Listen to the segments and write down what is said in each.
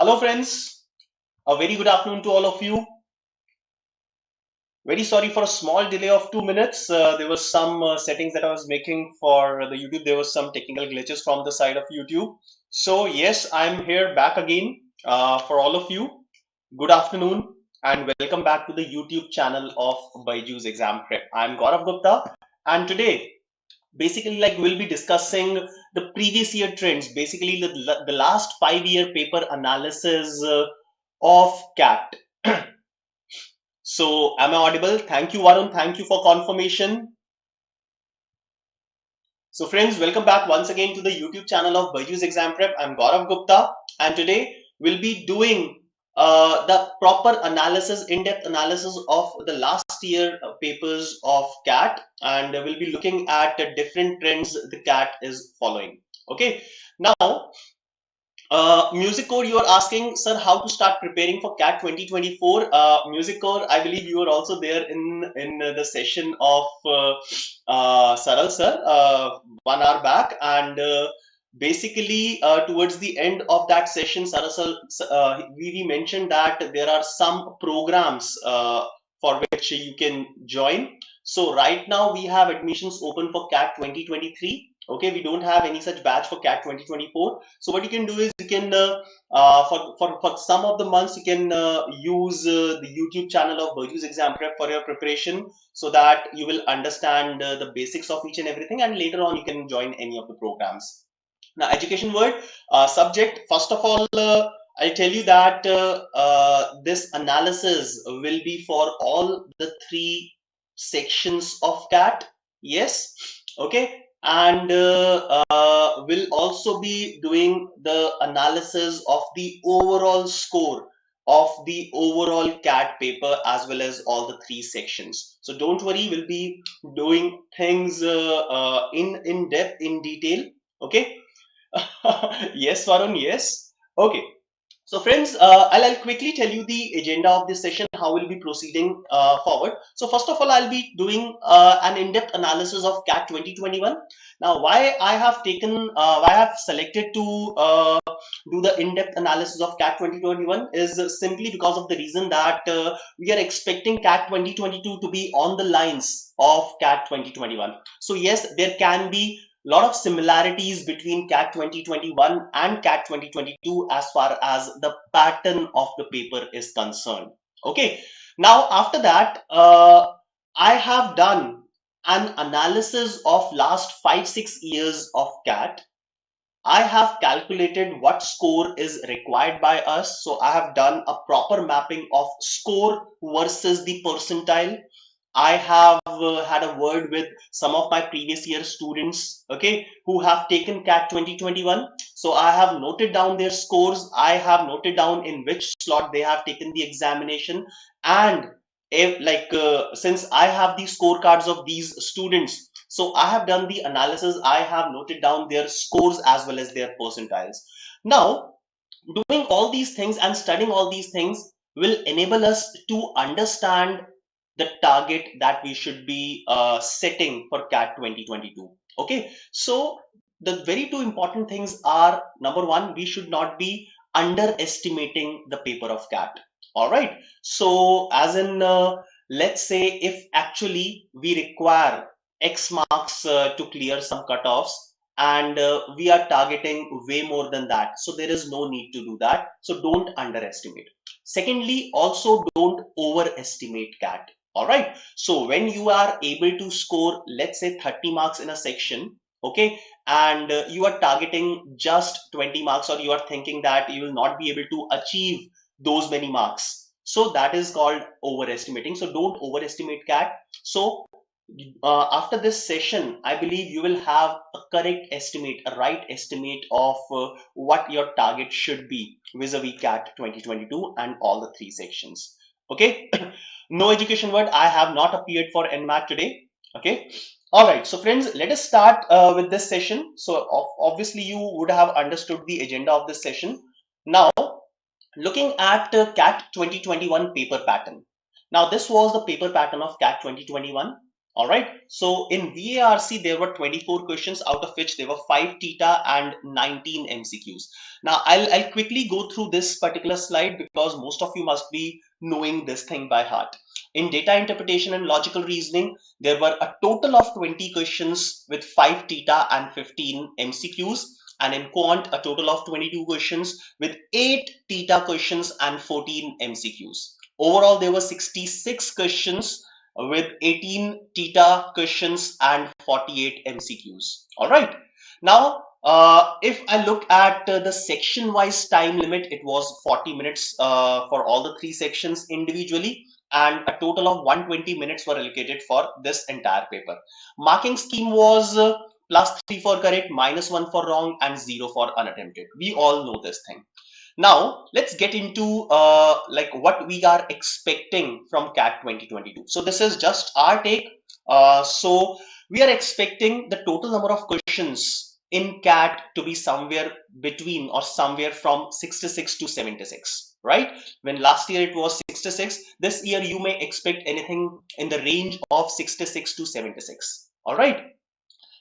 Hello friends, a very good afternoon to all of you. Very sorry for a small delay of 2 minutes. There was some settings that I was making for the YouTube. There was some technical glitches from the side of YouTube. So yes, I'm here back again for all of you. Good afternoon and welcome back to the YouTube channel of BYJU'S Exam Prep. I'm Gaurav Gupta and today basically we'll be discussing the previous year trends, basically the last 5-year paper analysis of CAT. So am I audible? Thank you, Varun. Thank you for confirmation. So friends, welcome back once again to the YouTube channel of BYJU'S Exam Prep. I'm Gaurav Gupta and today we'll be doing the proper analysis, in-depth analysis of the last year papers of CAT, and we'll be looking at the different trends the CAT is following. Okay, now Music Core, you are asking, sir, how to start preparing for CAT 2024. Music Core, I believe you were also there in the session of Saral sir 1 hour back, and basically towards the end of that session, Saral sir, we mentioned that there are some programs for which you can join. So right now we have admissions open for CAT 2023. Okay, we don't have any such batch for CAT 2024. So what you can do is you can for some of the months you can use the YouTube channel of BYJU'S Exam Prep for your preparation, so that you will understand the basics of each and everything, and later on you can join any of the programs. Now, education word subject. First of all, I'll tell you that this analysis will be for all the 3 sections of CAT. Yes, okay, and we'll also be doing the analysis of the overall score of the overall CAT paper as well as all the 3 sections. So don't worry, we'll be doing things in depth, in detail. Okay. Yes, Varun, yes. Okay. So friends, I'll quickly tell you the agenda of this session, how we'll be proceeding forward. So first of all, I'll be doing an in-depth analysis of CAT 2021. Now, why I have selected to do the in-depth analysis of CAT 2021 is simply because of the reason that we are expecting CAT 2022 to be on the lines of CAT 2021. So yes, there can be lot of similarities between CAT 2021 and CAT 2022 as far as the pattern of the paper is concerned. Okay, now after that, I have done an analysis of last 5-6 years of CAT. I have calculated what score is required by us. So I have done a proper mapping of score versus the percentile. I have had a word with some of my previous year students, okay, who have taken CAT 2021. So I have noted down their scores. I have noted down in which slot they have taken the examination. And if since I have the scorecards of these students, so I have done the analysis. I have noted down their scores as well as their percentiles. Now, doing all these things and studying all these things will enable us to understand the target that we should be setting for CAT 2022. Okay, so the very 2 important things are, number 1, we should not be underestimating the paper of CAT. All right, so as in let's say if actually we require X marks to clear some cutoffs, and we are targeting way more than that, so there is no need to do that. So don't underestimate. Secondly, also don't overestimate CAT. All right, so when you are able to score, let's say 30 marks in a section, okay, and you are targeting just 20 marks, or you are thinking that you will not be able to achieve those many marks, so that is called overestimating. So don't overestimate CAT. So after this session, I believe you will have a correct estimate, a right estimate of what your target should be vis-a-vis CAT 2022 and all the 3 sections. Okay. No education word. I have not appeared for NMAT today. Okay. All right. So friends, let us start with this session. So obviously you would have understood the agenda of this session. Now, looking at CAT 2021 paper pattern. Now, this was the paper pattern of CAT 2021. All right. So in VARC, there were 24 questions, out of which there were 5 theta and 19 MCQs. Now, I'll quickly go through this particular slide because most of you must be knowing this thing by heart. In data interpretation and logical reasoning, there were a total of 20 questions with 5 theta and 15 MCQs. And in quant, a total of 22 questions with 8 theta questions and 14 MCQs. Overall, there were 66 questions with 18 theta questions and 48 MCQs. All right. Now, if I look at the section wise time limit, it was 40 minutes for all the 3 sections individually, and a total of 120 minutes were allocated for this entire paper. Marking scheme was +3 for correct, -1 for wrong, and 0 for unattempted. We all know this thing. Now, let's get into like what we are expecting from CAT 2022. So this is just our take. So we are expecting the total number of questions in CAT to be somewhere between or somewhere from 66 to 76, right? When last year it was 66, this year you may expect anything in the range of 66 to 76. All right.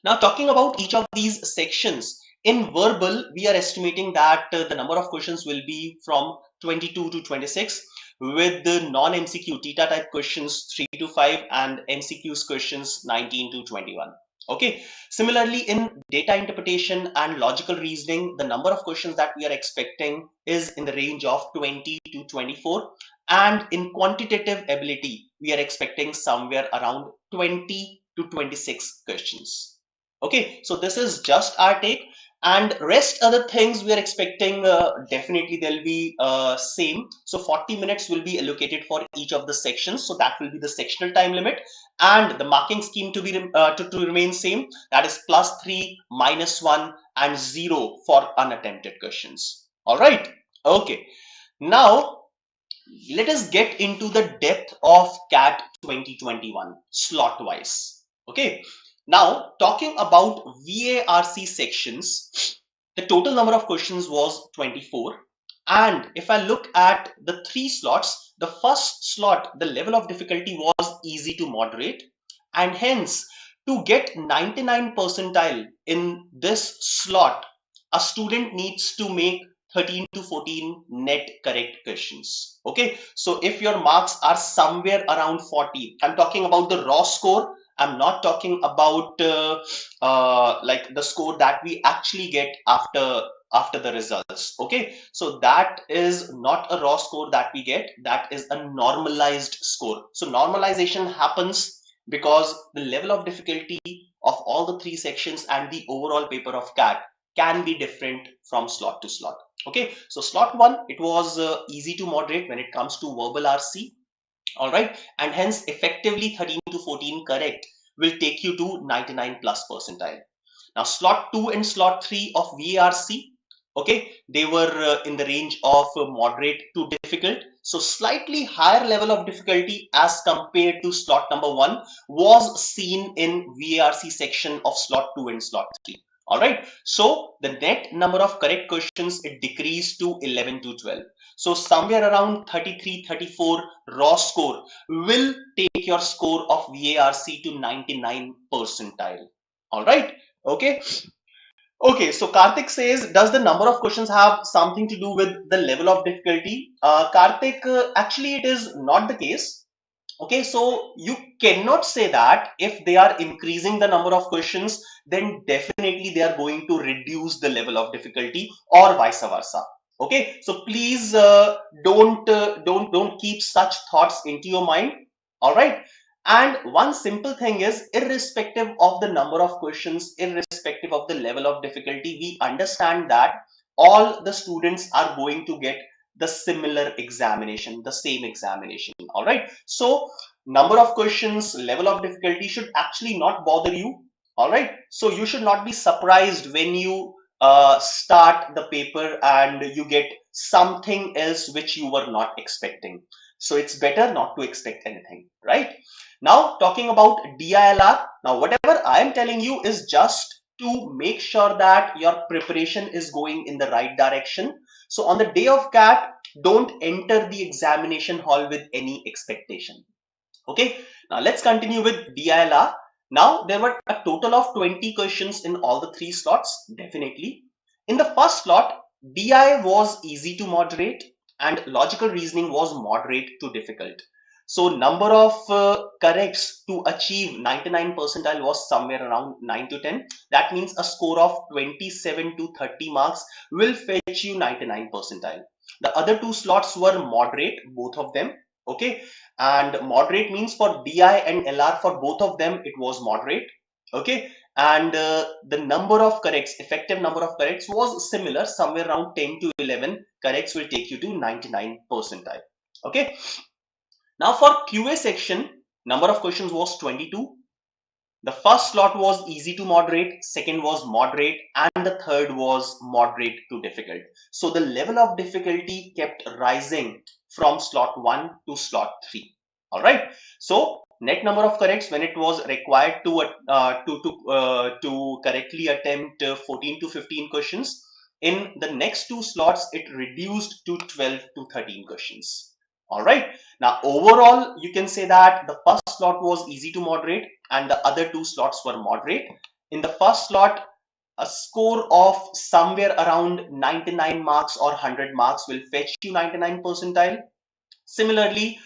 Now, talking about each of these sections, in verbal, we are estimating that the number of questions will be from 22 to 26, with the non-MCQ theta type questions 3 to 5 and MCQs questions 19 to 21. Okay. Similarly, in data interpretation and logical reasoning, the number of questions that we are expecting is in the range of 20 to 24. And in quantitative ability, we are expecting somewhere around 20 to 26 questions. Okay, so this is just our take, and rest other things we are expecting definitely they'll be same. So 40 minutes will be allocated for each of the sections, so that will be the sectional time limit, and the marking scheme to be to remain same, that is +3, -1, and 0 for unattempted questions. All right. Okay. Now let us get into the depth of CAT 2021 slot wise. Okay. Now, talking about VARC sections, the total number of questions was 24. And if I look at the 3 slots, the first slot, the level of difficulty was easy to moderate. And hence, to get 99 percentile in this slot, a student needs to make 13 to 14 net correct questions. Okay. So if your marks are somewhere around 40, I'm talking about the raw score. I'm not talking about like the score that we actually get after the results. Okay, so that is not a raw score that we get. That is a normalized score. So normalization happens because the level of difficulty of all the 3 sections and the overall paper of CAT can be different from slot to slot. Okay, so slot 1, it was easy to moderate when it comes to verbal RC. All right, and hence effectively 13 to 14 correct will take you to 99 plus percentile. Now slot 2 and slot 3 of VARC, okay, they were in the range of moderate to difficult. So slightly higher level of difficulty as compared to slot number 1 was seen in VARC section of slot 2 and slot 3. All right, so the net number of correct questions, it decreased to 11 to 12. So somewhere around 33, 34 raw score will take your score of VARC to 99 percentile. All right. Okay. Okay. So Karthik says, does the number of questions have something to do with the level of difficulty? Karthik, actually it is not the case. Okay, so you cannot say that if they are increasing the number of questions, then definitely they are going to reduce the level of difficulty or vice versa. Okay, so please don't keep such thoughts into your mind. All right, and one simple thing is, irrespective of the number of questions, irrespective of the level of difficulty, we understand that all the students are going to get the similar examination, the same examination. All right, so number of questions, level of difficulty should actually not bother you. All right, so you should not be surprised when you start the paper and you get something else which you were not expecting. So it's better not to expect anything, right? Now talking about DILR, now whatever I am telling you is just to make sure that your preparation is going in the right direction. So on the day of CAT, don't enter the examination hall with any expectation. Okay, now let's continue with DILR. Now there were a total of 20 questions in all the three slots, definitely. In the first slot, DI was easy to moderate and logical reasoning was moderate to difficult. So number of corrects to achieve 99 percentile was somewhere around 9 to 10. That means a score of 27 to 30 marks will fetch you 99 percentile. The other two slots were moderate, both of them. Okay, and moderate means for DI and LR, for both of them it was moderate. Okay, and the number of corrects, effective number of corrects was similar, somewhere around 10 to 11 corrects will take you to 99 percentile. Okay, now for QA section, number of questions was 22. The first slot was easy to moderate, second was moderate, and the third was moderate to difficult. So the level of difficulty kept rising from slot 1 to slot 3. All right. So net number of corrects when it was required to correctly attempt 14 to 15 questions. In the next two slots, it reduced to 12 to 13 questions. All right. Now overall, you can say that the first slot was easy to moderate and the other two slots were moderate. In the first slot, a score of somewhere around 99 marks or 100 marks will fetch you 99 percentile. Similarly,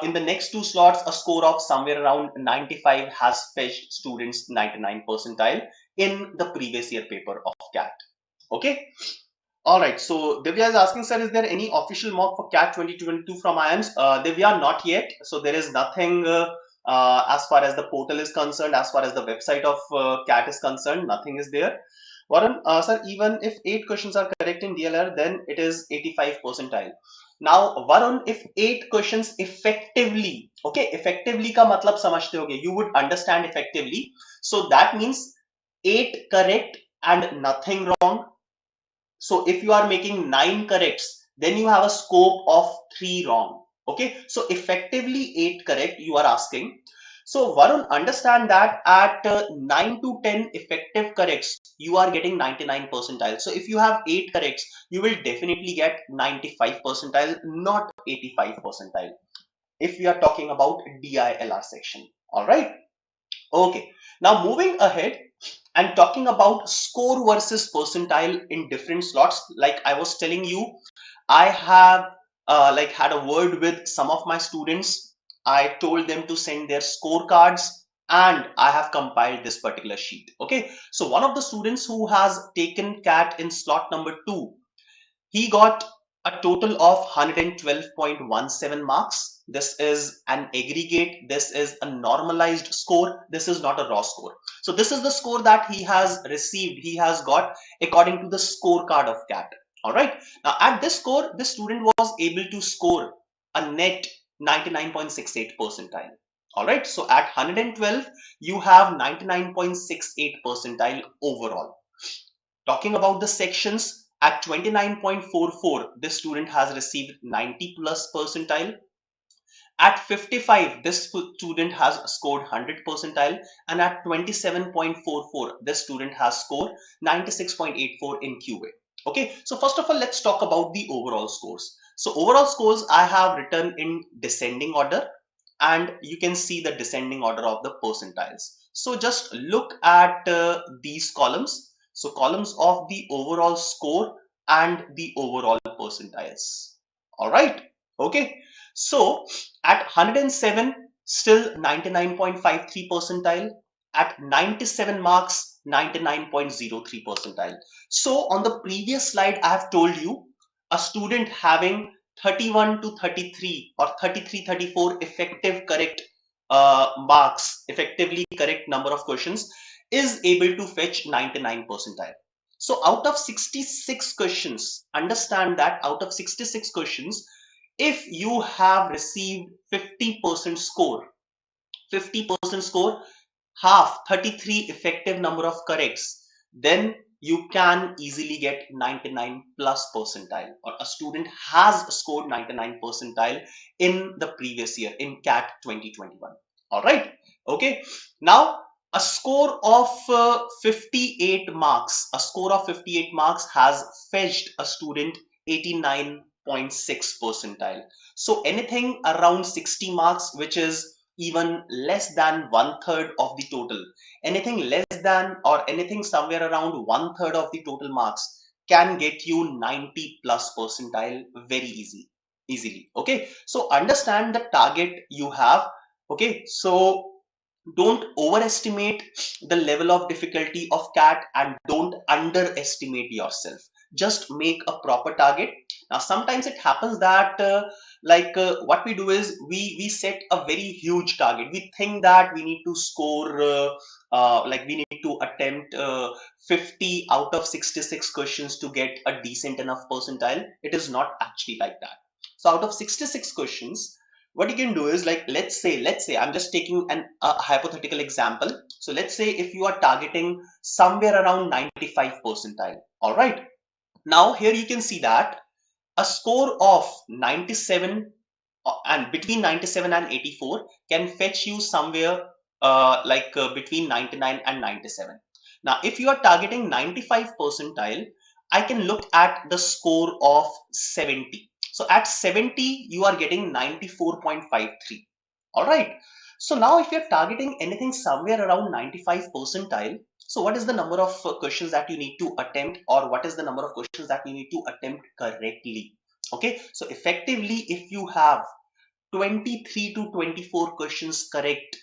in the next two slots, a score of somewhere around 95 has fetched students 99 percentile in the previous year paper of CAT. Okay. All right, so Divya is asking, sir, is there any official mock for CAT 2022 from IIMS? Divya, not yet. So there is nothing as far as the portal is concerned, as far as the website of CAT is concerned, nothing is there. Varun, sir, even if 8 questions are correct in DLR, then it is 85 percentile. Now, Varun, if 8 questions effectively, okay, effectively ka matlab samajhte hoge, you would understand effectively. So that means 8 correct and nothing wrong. So if you are making 9 corrects, then you have a scope of 3 wrong. Okay, so effectively 8 correct you are asking. So Varun, understand that at 9 to 10 effective corrects, you are getting 99 percentile. So if you have 8 corrects, you will definitely get 95 percentile, not 85 percentile. If we are talking about DILR section. All right. Okay. Now moving ahead, and talking about score versus percentile in different slots, like I was telling you, I have had a word with some of my students. I told them to send their scorecards and I have compiled this particular sheet. Okay, so one of the students who has taken CAT in slot number 2, he got a total of 112.17 marks. This is an aggregate. This is a normalized score. This is not a raw score. So this is the score that he has received. He has got according to the scorecard of CAT. All right. Now at this score, this student was able to score a net 99.68 percentile. All right. So at 112, you have 99.68 percentile overall. Talking about the sections, at 29.44, this student has received 90 plus percentile. At 55, this student has scored 100 percentile, and at 27.44, this student has scored 96.84 in QA. Okay, so first of all, let's talk about the overall scores. So overall scores I have written in descending order, and you can see the descending order of the percentiles. So just look at these columns. So columns of the overall score and the overall percentiles. All right. Okay. So at 107, still 99.53 percentile. At 97 marks, 99.03 percentile. So on the previous slide, I have told you a student having 31 to 33 or 33, 34 effective correct marks, effectively correct number of questions is able to fetch 99 percentile. So out of 66 questions, understand that out of 66 questions, if you have received 50% score, 50% score, half 33 effective number of corrects, then you can easily get 99 plus percentile, or a student has scored 99 percentile in the previous year in CAT 2021. All right. Okay. Now a score of 58 marks, a score of 58 marks has fetched a student 89.6 percentile. So anything around 60 marks, which is even less than 1/3 of the total. Anything less than or anything somewhere around 1/3 of the total marks can get you 90 plus percentile very easily. Okay, so understand the target you have. Okay, so don't overestimate the level of difficulty of CAT and don't underestimate yourself. Just make a proper target. Now sometimes it happens that what we do is we set a very huge target. We think that we need to score we need to attempt 50 out of 66 questions to get a decent enough percentile. It is not actually like that. So out of 66 questions, what you can do is, like, let's say I'm just taking a hypothetical example. So let's say if you are targeting somewhere around 95 percentile. All right, now here you can see that a score of 97 and between 97 and 84 can fetch you somewhere between 99 and 97. Now if you are targeting 95 percentile, I can look at the score of 70. So at 70 you are getting 94.53. all right, so now if you're targeting anything somewhere around 95 percentile, so what is the number of questions that you need to attempt, or what is the number of questions that you need to attempt correctly? Okay, so effectively if you have 23 to 24 questions correct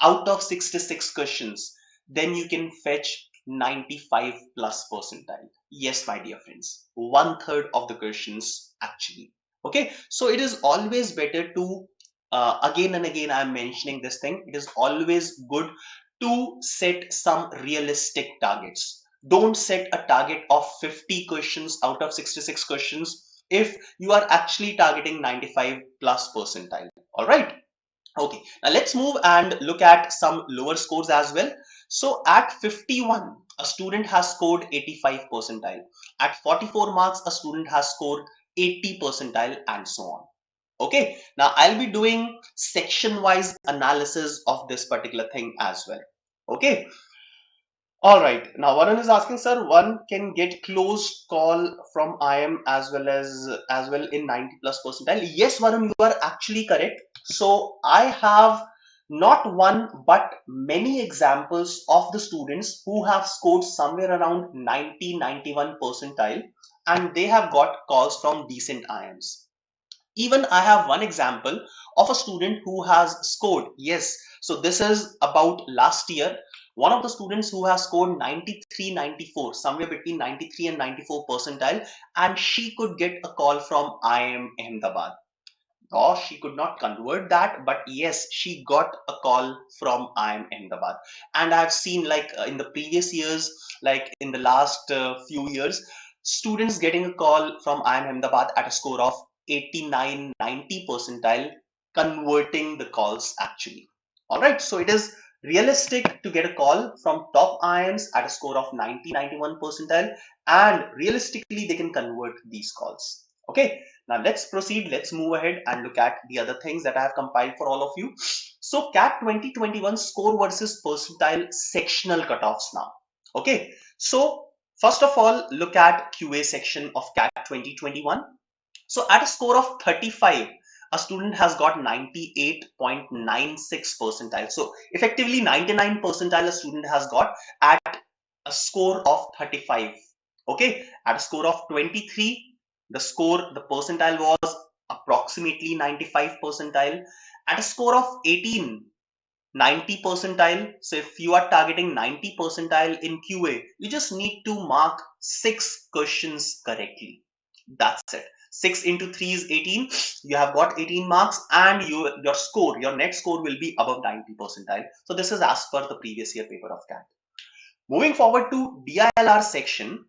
out of 66 questions, then you can fetch 95 plus percentile. Yes, my dear friends, 1/3 of the questions actually. Okay, so it is always better to again and again I'm mentioning this thing, it is always good to set some realistic targets. Don't set a target of 50 questions out of 66 questions if you are actually targeting 95 plus percentile. All right, okay, now let's move and look at some lower scores as well. So at 51, a student has scored 85 percentile. At 44 marks, a student has scored 80 percentile, and so on. Okay, now I'll be doing section wise analysis of this particular thing as well. Okay, all right. Now Varun is asking, sir, one can get closed call from IM as well in 90 plus percentile. Yes, Varun, you are actually correct. So I have not one but many examples of the students who have scored somewhere around 90-91 percentile, and they have got calls from decent IMs. Even I have one example of a student who has scored, yes, so this is about last year, one of the students who has scored 93-94, somewhere between 93 and 94 percentile, and she could get a call from IIM Ahmedabad. Or she could not convert that, but yes, she got a call from IIM Ahmedabad. And I've seen, like, in the previous years, like in the last few years, students getting a call from IIM Ahmedabad at a score of 89-90 percentile, converting the calls actually. All right, so it is realistic to get a call from top IIMs at a score of 90-91 percentile, and realistically they can convert these calls. Okay, now let's proceed. Let's move ahead and look at the other things that I have compiled for all of you. So CAT 2021 score versus percentile sectional cutoffs now. Okay, so first of all, look at QA section of CAT 2021. So at a score of 35, a student has got 98.96 percentile. So effectively 99 percentile a student has got at a score of 35. Okay, at a score of 23, the percentile was approximately 95 percentile. At a score of 18, 90 percentile. So if you are targeting 90 percentile in QA, you just need to mark 6 questions correctly. That's it. 6 into 3 is 18. You have got 18 marks, and your net score will be above 90 percentile. So this is as per the previous year paper of CAT. Moving forward to DILR section,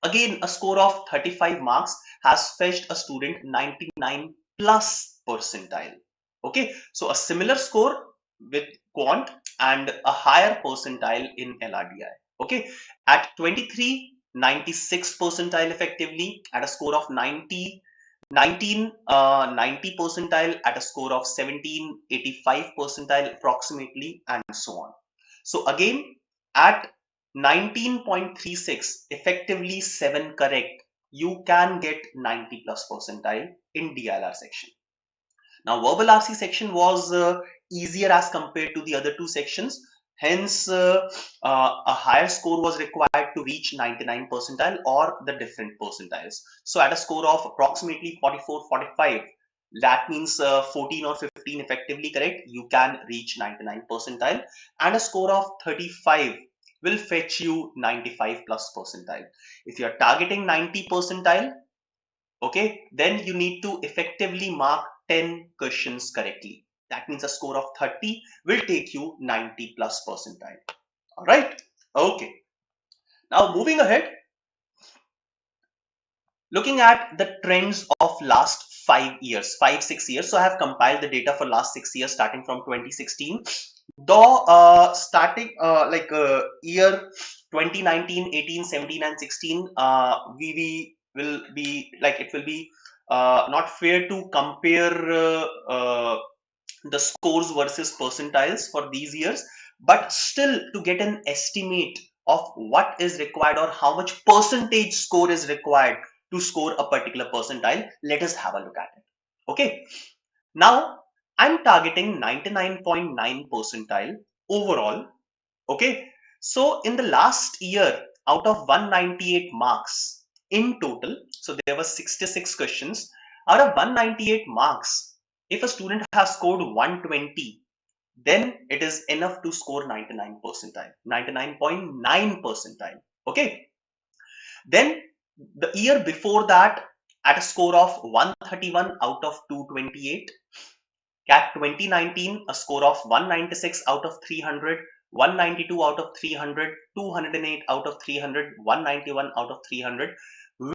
again a score of 35 marks has fetched a student 99 plus percentile. Okay, so a similar score with quant and a higher percentile in LRDI. Okay, at 23, 96 percentile effectively, at a score of 90 percentile, at a score of 17, 85 percentile approximately, and so on. So again, at 19.36, effectively 7 correct, you can get 90 plus percentile in DILR section. Now, verbal RC section was easier as compared to the other two sections. Hence, a higher score was required to reach 99 percentile or the different percentiles. So at a score of approximately 44, 45, that means 14 or 15 effectively correct, you can reach 99 percentile, and a score of 35 will fetch you 95 plus percentile. If you are targeting 90 percentile, okay, then you need to effectively mark 10 questions correctly. That means a score of 30 will take you 90 plus percentile. All right. Okay. Now moving ahead, looking at the trends of last 5 years, 6 years. So I have compiled the data for last 6 years starting from 2016. Though starting year 2019, 18, 17 and 16, we will be like, it will be not fair to compare the scores versus percentiles for these years, but still to get an estimate of what is required or how much percentage score is required to score a particular percentile, let us have a look at it. Okay, now I'm targeting 99.9 percentile overall. Okay, so in the last year, out of 198 marks in total, so there were 66 questions. Out of 198 marks, if a student has scored 120, then it is enough to score 99 percentile, 99.9 percentile. Okay, then the year before that, at a score of 131 out of 228, CAT 2019, a score of 196 out of 300, 192 out of 300, 208 out of 300, 191 out of 300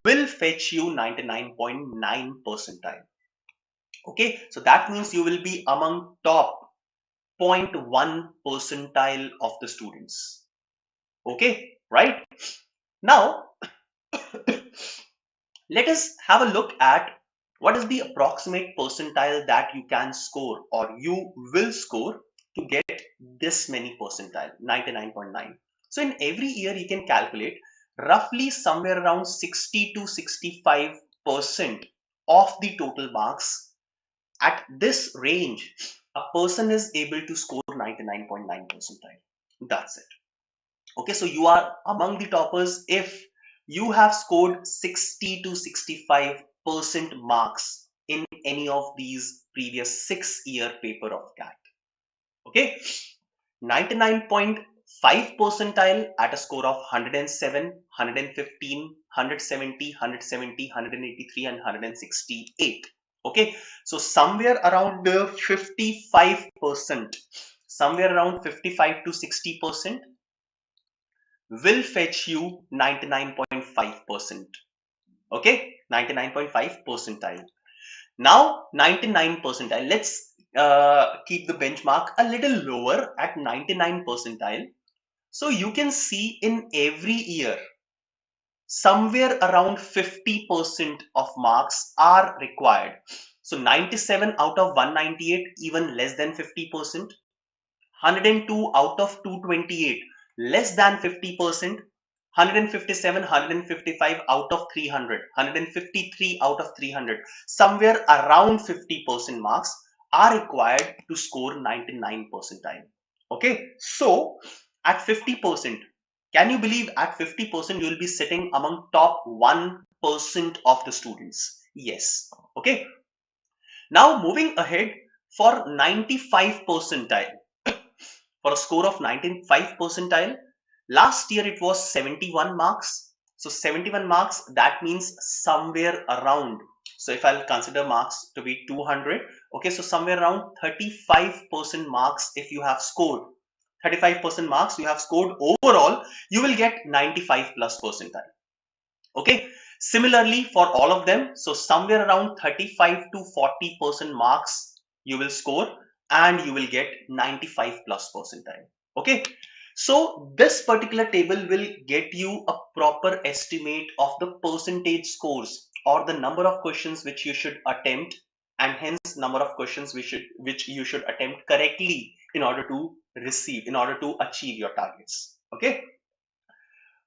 will fetch you 99.9 percentile. Okay, so that means you will be among top 0.1 percentile of the students. Okay, right? Now, let us have a look at what is the approximate percentile that you can score or you will score to get this many percentile, 99.9. So in every year you can calculate roughly somewhere around 60 to 65% of the total marks. At this range, a person is able to score 99.9 percentile. That's it. Okay, so you are among the toppers if you have scored 60 to 65% marks in any of these previous 6-year paper of CAT. Okay, 99.5 percentile at a score of 107, 115, 170, 170, 183 and 168. Okay, so somewhere around 55%, somewhere around 55 to 60% will fetch you 99.5%. Okay, 99.5 percentile. Now 99 percentile, let's keep the benchmark a little lower at 99 percentile. So you can see in every year somewhere around 50% of marks are required. So 97 out of 198, even less than 50%. 102 out of 228, less than 50%. 157, 155 out of 300, 153 out of 300, somewhere around 50% marks are required to score 99 percentile. Okay, so at 50%, can you believe at 50% you will be sitting among top 1% of the students? Yes. Okay, now moving ahead, for 95 percentile, for a score of 95 percentile, last year it was 71 marks. So 71 marks, that means somewhere around, so if I'll consider marks to be 200, okay, so somewhere around 35% marks if you have scored, 35% marks you have scored overall, you will get 95 plus percentile. Okay, similarly for all of them, so somewhere around 35 to 40% marks you will score and you will get 95 plus percentile. Okay, so this particular table will get you a proper estimate of the percentage scores or the number of questions which you should attempt, and hence number of questions which you should attempt correctly in order to achieve your targets. Okay,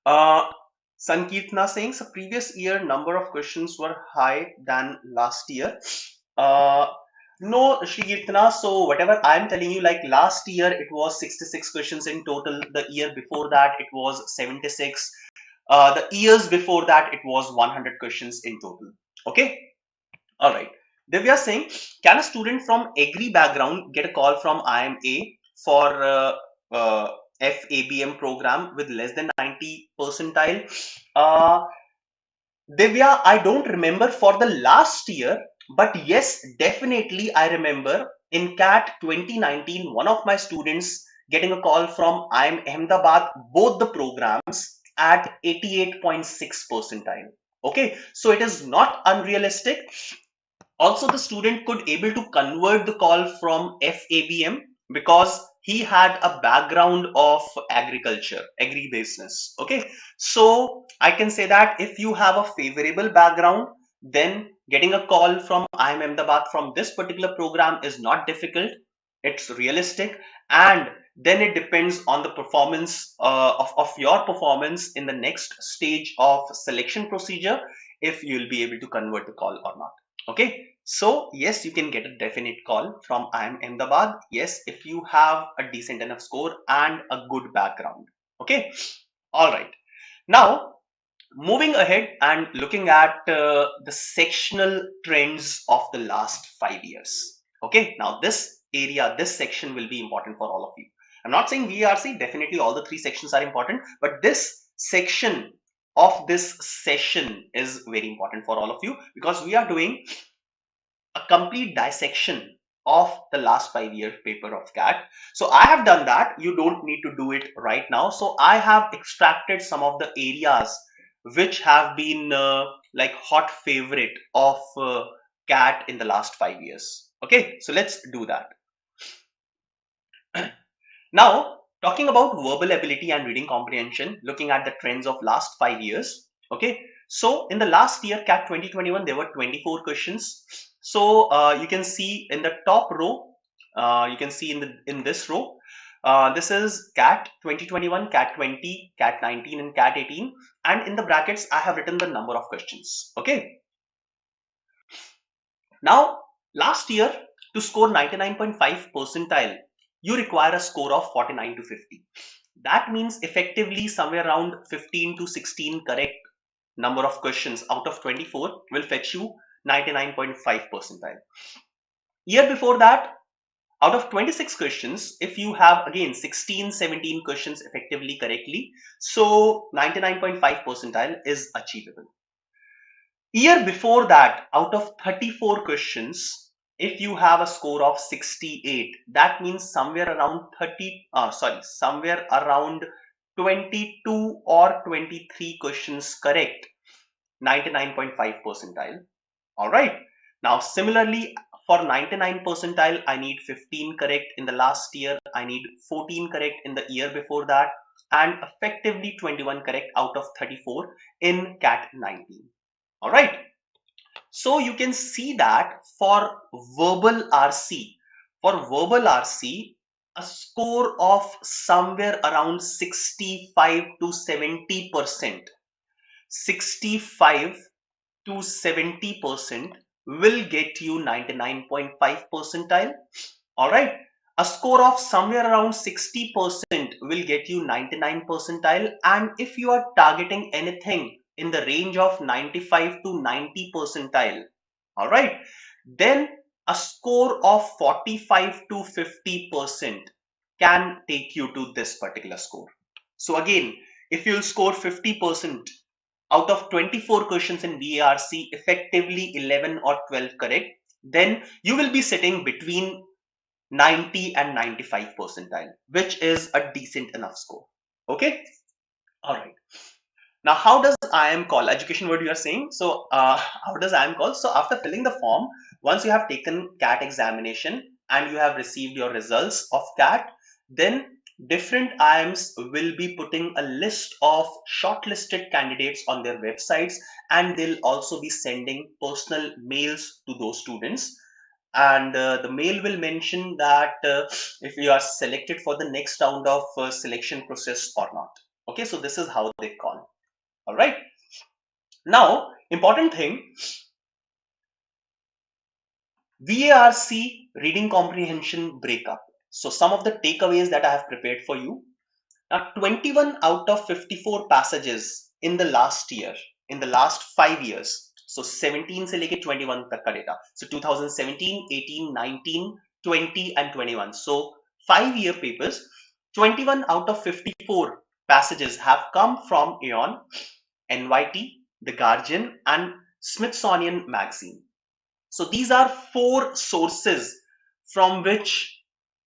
uh, Sankirtana saying, so previous year number of questions were high than last year. Uh, No, Shri Kirtana. So whatever I'm telling you, like last year it was 66 questions in total. The year before that it was 76. The years before that it was 100 questions in total. Okay. All right. Divya saying, can a student from agri background get a call from IMA for uh, FABM program with less than 90 percentile? Uh, Divya, I don't remember for the last year, but yes, definitely I remember in CAT 2019, one of my students getting a call from IIM Ahmedabad, both the programs at 88.6 percentile. Okay, so it is not unrealistic. Also, the student could able to convert the call from FABM because he had a background of agriculture, agribusiness. Okay, so I can say that if you have a favorable background, then getting a call from IIM Ahmedabad from this particular program is not difficult. It's realistic, and then it depends on the performance of your performance in the next stage of selection procedure if you'll be able to convert the call or not. Okay, so yes, you can get a definite call from IIM Ahmedabad. Yes, if you have a decent enough score and a good background. Okay, all right. Now, moving ahead and looking at the sectional trends of the last 5 years. Okay, now this area, this section will be important for all of you. I'm not saying VRC, definitely all the three sections are important, but this section of this session is very important for all of you because we are doing a complete dissection of the last 5 year paper of CAT. So I have done that. You don't need to do it right now. So I have extracted some of the areas which have been like hot favorite of CAT in the last 5 years. Okay, so let's do that. Now, talking about verbal ability and reading comprehension, looking at the trends of last 5 years. Okay, so in the last year, CAT 2021, there were 24 questions. So you can see in the top row, you can see in this row, this is CAT 2021, CAT 20, CAT 19, and CAT 18. And in the brackets, I have written the number of questions. Okay. Now, last year, to score 99.5 percentile, you require a score of 49 to 50. That means effectively somewhere around 15 to 16 correct number of questions out of 24 will fetch you 99.5 percentile. Year before that, out of 26 questions, if you have again 16, 17 questions effectively correctly, so 99.5 percentile is achievable. Year before that, out of 34 questions, if you have a score of 68, that means somewhere around somewhere around 22 or 23 questions correct, 99.5 percentile. All right. Now, similarly, for 99 percentile, I need 15 correct in the last year. I need 14 correct in the year before that, and effectively 21 correct out of 34 in CAT 19. All right. So you can see that for verbal RC, a score of somewhere around 65 to 70%, 65 to 70% will get you 99.5 percentile. All right. A score of somewhere around 60% will get you 99 percentile. And if you are targeting anything in the range of 95 to 90 percentile, all right, then a score of 45 to 50% can take you to this particular score. So again, if you'll score 50% out of 24 questions in BARC, effectively 11 or 12 correct, then you will be sitting between 90 and 95 percentile, which is a decent enough score. Okay. All right. Now, how does IIM call? Education word you are saying. So how does IIM call? So after filling the form, once you have taken CAT examination and you have received your results of CAT, then different IIMs will be putting a list of shortlisted candidates on their websites, and they'll also be sending personal mails to those students. And the mail will mention that if you are selected for the next round of selection process or not. Okay, so this is how they call. All right. Now, important thing, VARC reading comprehension breakup. So some of the takeaways that I have prepared for you. Now 21 out of 54 passages in the last year, in the last 5 years. So 17 से लेके 21 तक का data. So 2017, 18, 19, 20 and 21. So 5-year papers, 21 out of 54 passages have come from Aeon, NYT, The Guardian and Smithsonian Magazine. So these are 4 sources from which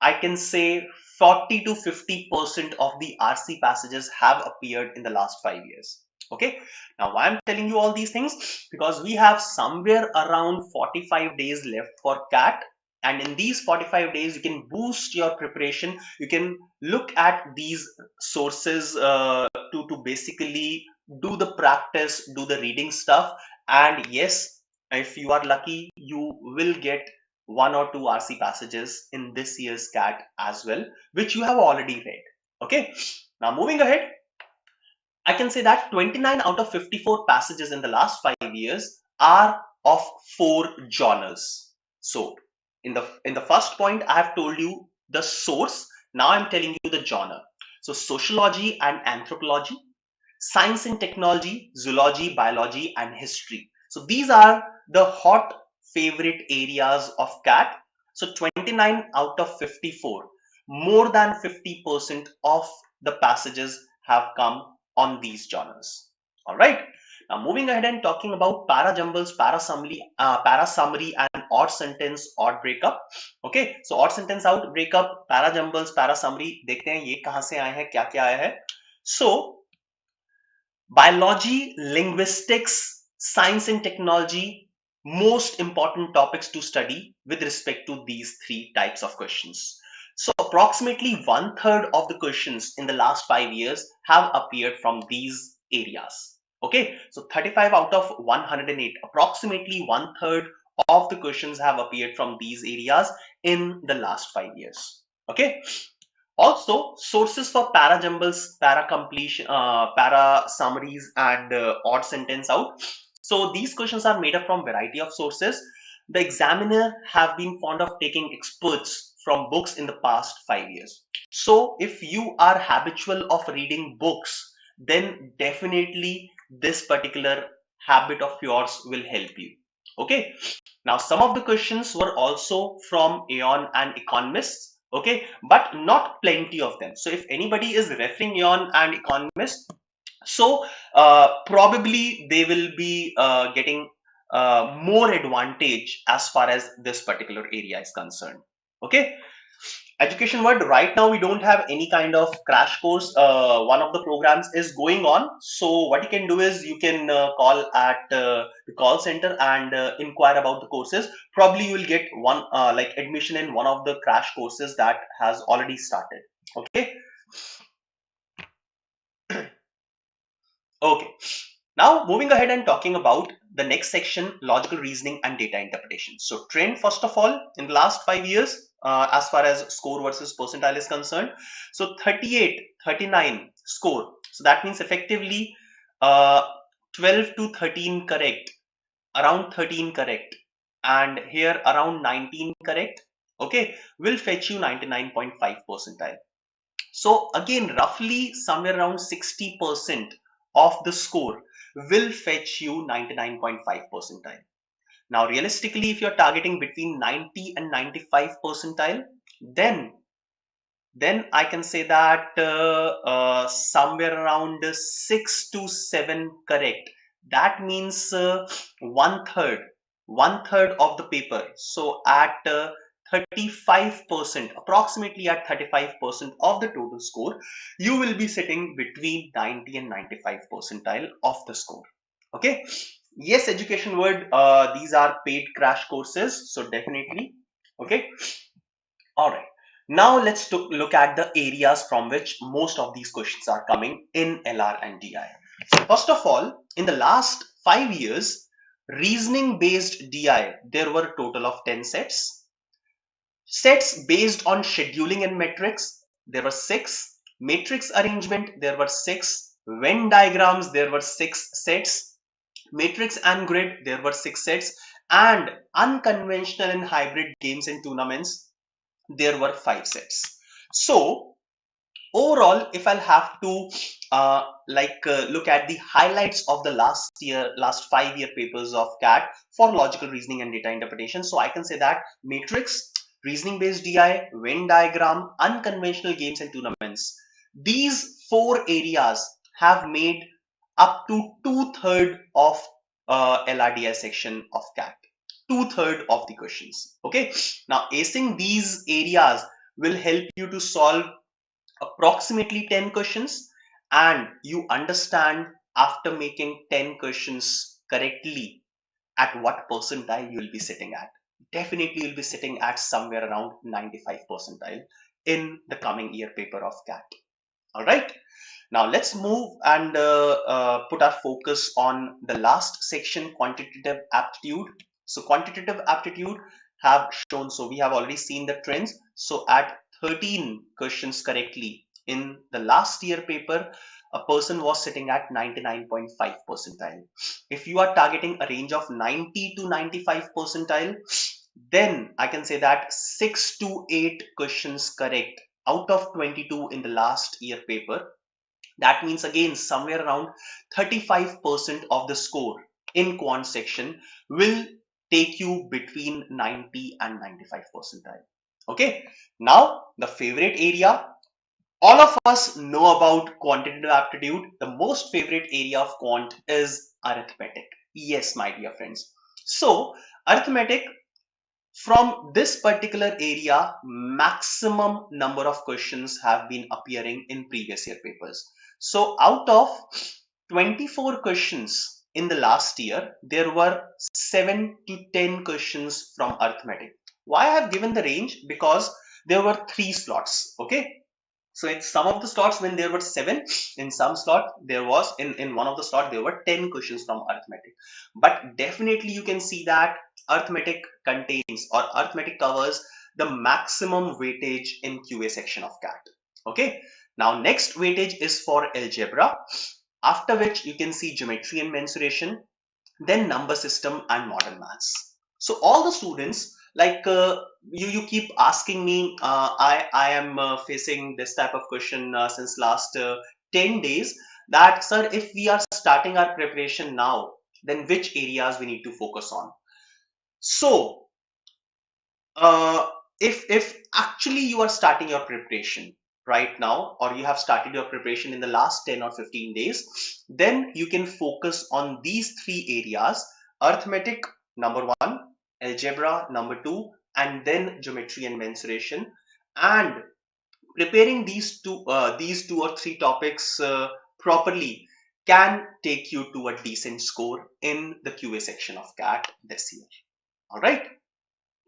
I can say 40 to 50% of the RC passages have appeared in the last 5 years. Okay. Now why I'm telling you all these things? Because we have somewhere around 45 days left for CAT, and in these 45 days you can boost your preparation. You can look at these sources to basically do the practice, do the reading stuff, and yes, if you are lucky, you will get 1 or 2 RC passages in this year's CAT as well, which you have already read. Okay. Now moving ahead, I can say that 29 out of 54 passages in the last 5 years are of 4 genres. So in the first point, I have told you the source. Now I'm telling you the genre. So sociology and anthropology, science and technology, zoology, biology, and history. So these are the hot favorite areas of CAT. So 29 out of 54, more than 50% of the passages have come on these genres. All right. Now moving ahead and talking about para jumbles, para summary, and odd sentence, odd breakup. Okay. So odd sentence out breakup, para jumbles, para summary. देखते हैं ये कहां से आए हैं, क्या क्या आया है. So biology, linguistics, science and technology, most important topics to study with respect to these 3 types of questions. So approximately 1/3 of the questions in the last 5 years have appeared from these areas. Okay, so 35 out of 108, approximately 1/3 of the questions have appeared from these areas in the last 5 years. Okay. Also, sources for para jumbles, para completion, para summaries, and odd sentence out. So these questions are made up from variety of sources. The examiner have been fond of taking experts from books in the past 5 years. So if you are habitual of reading books, then definitely this particular habit of yours will help you. Okay. Now some of the questions were also from Aeon and economists. Okay, but not plenty of them. So if anybody is referring Aeon and economist, so probably they will be getting more advantage as far as this particular area is concerned. Okay. Education world, right now we don't have any kind of crash course. One of the programs is going on, so what you can do is you can call at the call center and inquire about the courses. Probably you will get one like admission in one of the crash courses that has already started. Okay. Okay. Now moving ahead and talking about the next section, logical reasoning and data interpretation. So trend, first of all, in the last 5 years, as far as score versus percentile is concerned. So 38, 39 score. So that means effectively uh, 12 to 13 correct, around 13 correct, and here around 19 correct. Okay, will fetch you 99.5 percentile. So again, roughly somewhere around 60% of the score will fetch you 99.5 percentile. Now, realistically, if you're targeting between 90 and 95 percentile, then I can say that somewhere around 6 to 7 correct. That means one third of the paper. So at 35%, approximately at 35% of the total score, you will be sitting between 90 and 95 percentile of the score. Okay. Yes, education word, these are paid crash courses. So definitely. Okay. All right. Now let's look at the areas from which most of these questions are coming in LR and DI. So first of all, in the last 5 years, reasoning based DI, there were a total of 10 sets. Sets based on scheduling and metrics, there were 6. Matrix arrangement, there were 6. Venn diagrams, there were 6 sets. Matrix and grid, there were 6 sets. and unconventional and hybrid games and tournaments, there were 5 sets. So overall, if I'll have to look at the highlights of the last 5 year papers of CAT for logical reasoning and data interpretation, so I can say that matrix, reasoning based DI, Venn diagram, unconventional games and tournaments, these 4 areas have made up to 2/3 of LRDI section of CAT. 2/3 of the questions. Okay, now acing these areas will help you to solve approximately 10 questions, and you understand after making 10 questions correctly at what percentile you will be sitting at. Definitely you'll be sitting at somewhere around 95 percentile in the coming year paper of CAT. All right, now let's move and put our focus on the last section, quantitative aptitude. So quantitative aptitude have shown, so we have already seen the trends. So at 13 questions correctly in the last year paper, a person was sitting at 99.5 percentile. If you are targeting a range of 90 to 95 percentile, then I can say that 6 to 8 questions correct out of 22 in the last year paper, that means again somewhere around 35% of the score in quant section will take you between 90 and 95 percentile. Okay, now the favorite area, all of us know about quantitative aptitude. The most favorite area of quant is arithmetic. Yes, my dear friends. So arithmetic, from this particular area, maximum number of questions have been appearing in previous year papers. So out of 24 questions in the last year, there were 7 to 10 questions from arithmetic. Why I have given the range? Because there were 3 slots. Okay, so in some of the slots when there were 7, in some slot there was, in one of the slot there were 10 questions from arithmetic. But definitely you can see that arithmetic contains, or arithmetic covers, the maximum weightage in QA section of CAT. Okay, now next weightage is for algebra, after which you can see geometry and mensuration, then number system and modern maths. So all the students, like you keep asking me, I am facing this type of question since last 10 days, that sir, if we are starting our preparation now, then which areas we need to focus on. So uh, if actually you are starting your preparation right now, or you have started your preparation in the last 10 or 15 days, then you can focus on these 3 areas: arithmetic number 1, algebra number 2, and then geometry and mensuration. And preparing these two or three topics properly can take you to a decent score in the QA section of CAT this year. All right,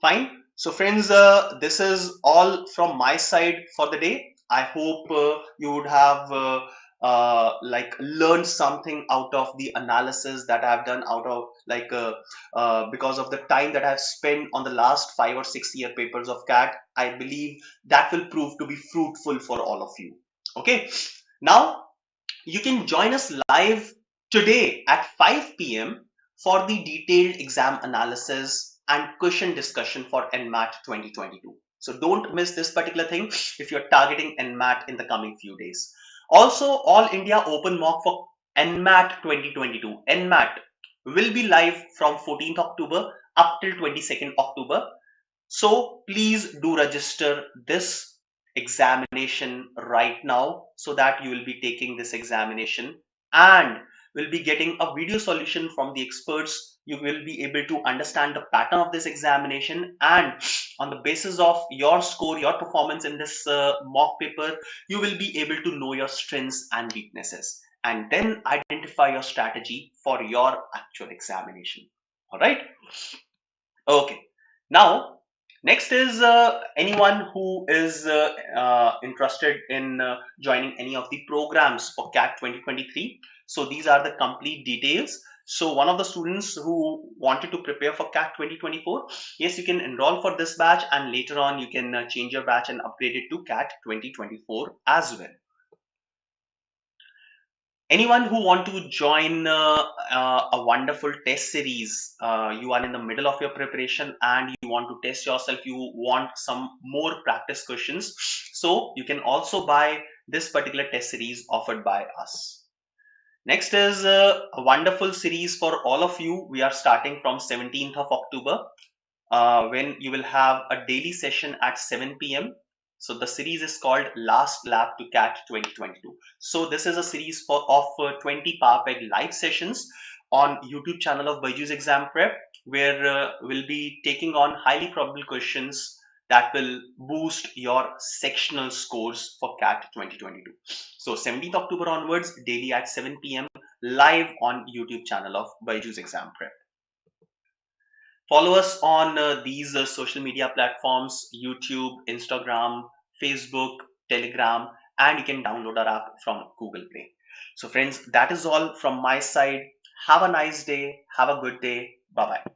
fine. So friends, this is all from my side for the day. I hope you would have learned something out of the analysis that I've done, out of because of the time that I've spent on the last 5 or 6 year papers of CAT. I believe that will prove to be fruitful for all of you. Okay, now you can join us live today at 5 p.m. for the detailed exam analysis and question discussion for NMAT 2022. So don't miss this particular thing if you're targeting NMAT in the coming few days. Also, All India Open Mock for NMAT 2022. NMAT will be live from 14th October up till 22nd October. So please do register this examination right now, so that you will be taking this examination and will be getting a video solution from the experts. You will be able to understand the pattern of this examination, and on the basis of your score, your performance in this mock paper, you will be able to know your strengths and weaknesses, and then identify your strategy for your actual examination. All right. Okay. Now, next is anyone who is interested in joining any of the programs for CAT 2023. So these are the complete details. So one of the students who wanted to prepare for CAT 2024, yes, you can enroll for this batch, and later on you can change your batch and upgrade it to CAT 2024 as well. Anyone who want to join a wonderful test series, you are in the middle of your preparation and you want to test yourself, you want some more practice questions, so you can also buy this particular test series offered by us. Next is a wonderful series for all of you. We are starting from 17th of October, when you will have a daily session at 7 p.m. So the series is called Last Lap to CAT 2022. So this is a series of 20 PowerPeg live sessions on YouTube channel of BYJU'S Exam Prep, where we'll be taking on highly probable questions that will boost your sectional scores for CAT 2022. So 17th October onwards, daily at 7 p.m. live on YouTube channel of BYJU'S Exam Prep. Follow us on these social media platforms: YouTube, Instagram, Facebook, Telegram, and you can download our app from Google Play. So friends, that is all from my side. Have a nice day. Have a good day. Bye bye.